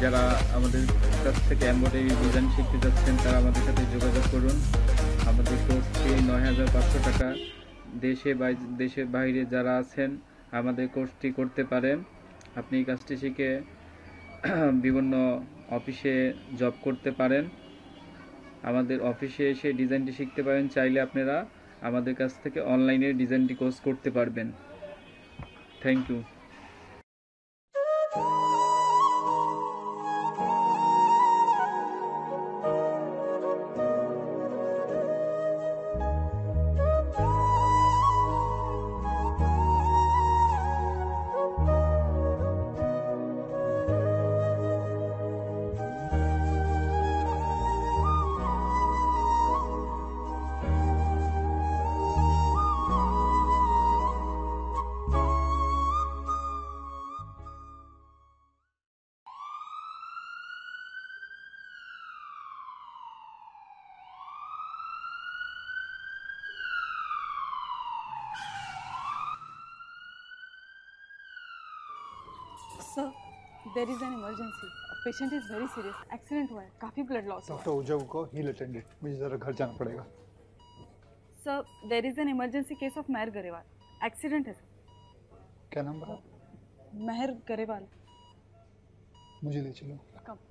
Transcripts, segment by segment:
যারা আমাদের কাছ থেকে এমব্রয়ডারি ডিজাইন শিখতে যাচ্ছেন তারা আমাদের সাথে যোগাযোগ করুন। আমাদের কোর্স ফি ৯,৫০০ টাকা। দেশের বাইরে যারা আছেন আমাদের কোর্সটি করতে পারেন। আপনি এই কাজটি শিখে বিভিন্ন অফিসে জব করতে পারেন। আমাদের অফিসে এসে ডিজাইনটি শিখতে পারেন। চাইলে আপনারা আমাদের কাছ থেকে অনলাইনে ডিজাইনটি কোর্স করতে পারবেন। Thank you. Sir, there is an emergency. A patient is very serious. Accident हुआ है, काफी blood loss हुआ है. डॉक्टर उजव को हील अटेंडेड, मुझे जरा घर जाना पड़ेगा। Sir, there is an emergency case of Mehar Grewal. Accident है sir. क्या नाम बता? मेहर गरेवाल. मुझे ले चलो। Come.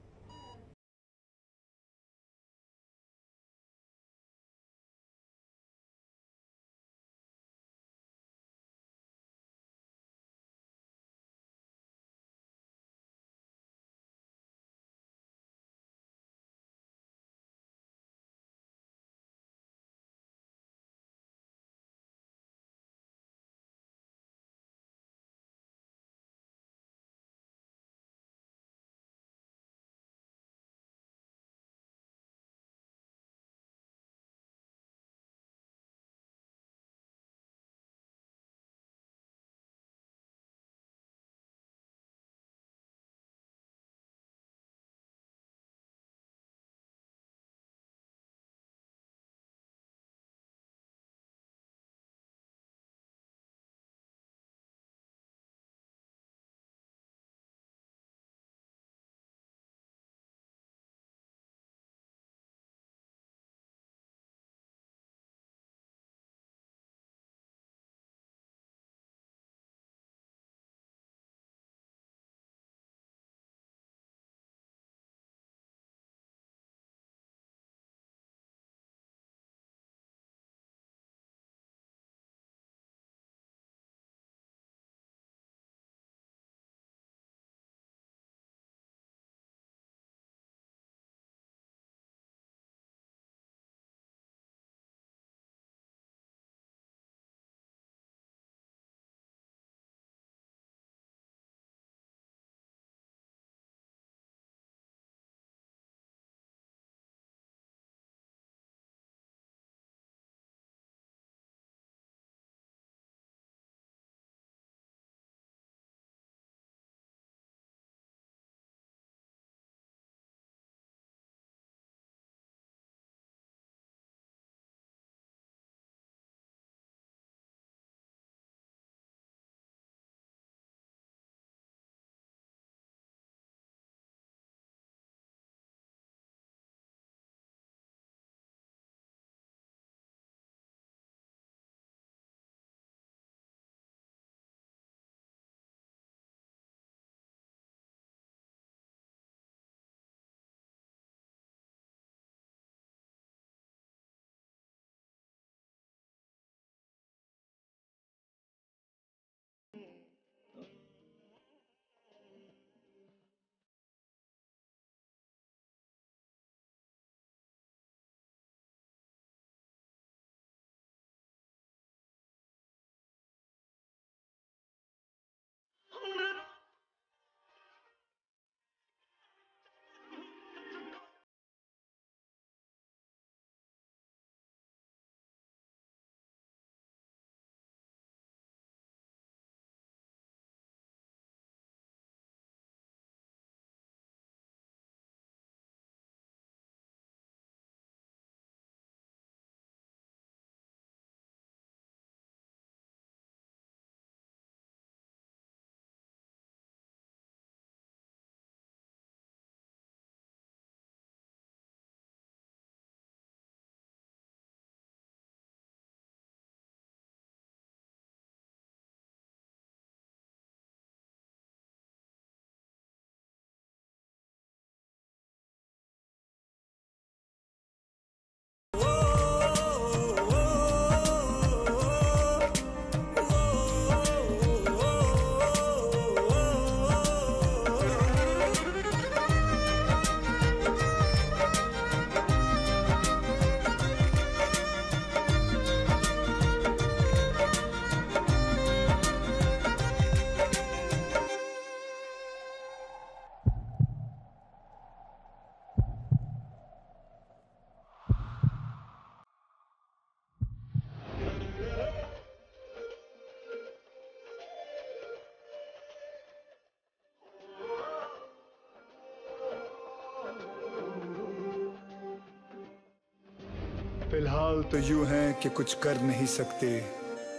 फिलहाल तो यूं है कि कुछ कर नहीं सकते,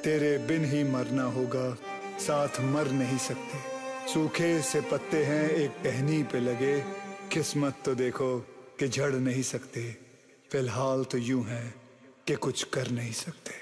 तेरे बिन ही मरना होगा, साथ मर नहीं सकते। सूखे से पत्ते हैं एक टहनी पे लगे, किस्मत तो देखो कि झड़ नहीं सकते। फिलहाल तो यूं है कि कुछ कर नहीं सकते।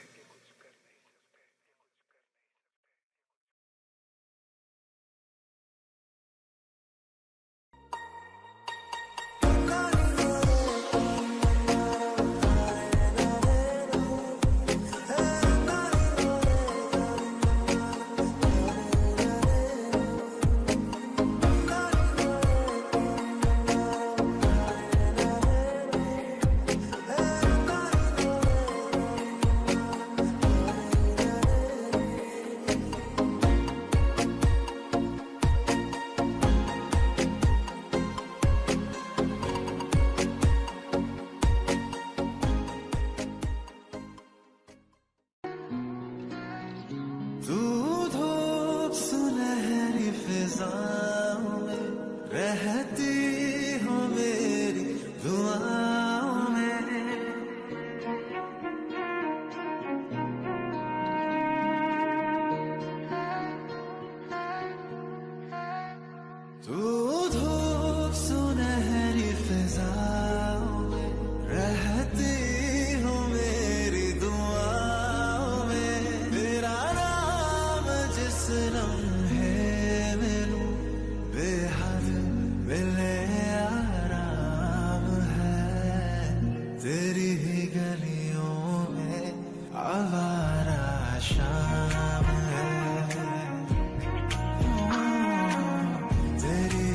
तू धूप सुनहरी फिजाओं में रहती हो मेरी दुआओं में। तू धूप सुनहरी फिजाओं में रहती हो मेरी दुआओं में। तेरा नाम जिस लम्हे में लूं बेहद मिले आराम है। तेरी ही गलियों में आवारा शाम है। तेरी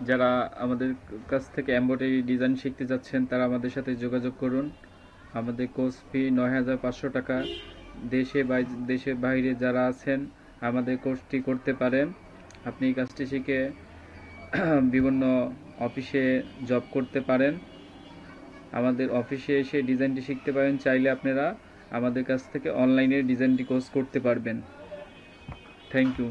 যারা আমাদের কাছ থেকে এমব্রয়ডারি ডিজাইন শিখতে যাচ্ছেন তারা আমাদের সাথে যোগাযোগ করুন। আমাদের কোর্স ফি ৯,৫০০ টাকা। দেশের বাইরে যারা আছেন আমাদের কোর্সটি করতে পারেন। আপনি এই কাজটি শিখে বিভিন্ন অফিসে জব করতে পারেন। আমাদের অফিসে এসে ডিজাইনটি শিখতে পারেন। চাইলে আপনারা আমাদের কাছ থেকে অনলাইনে ডিজাইনটি কোর্স করতে পারবেন। Thank you.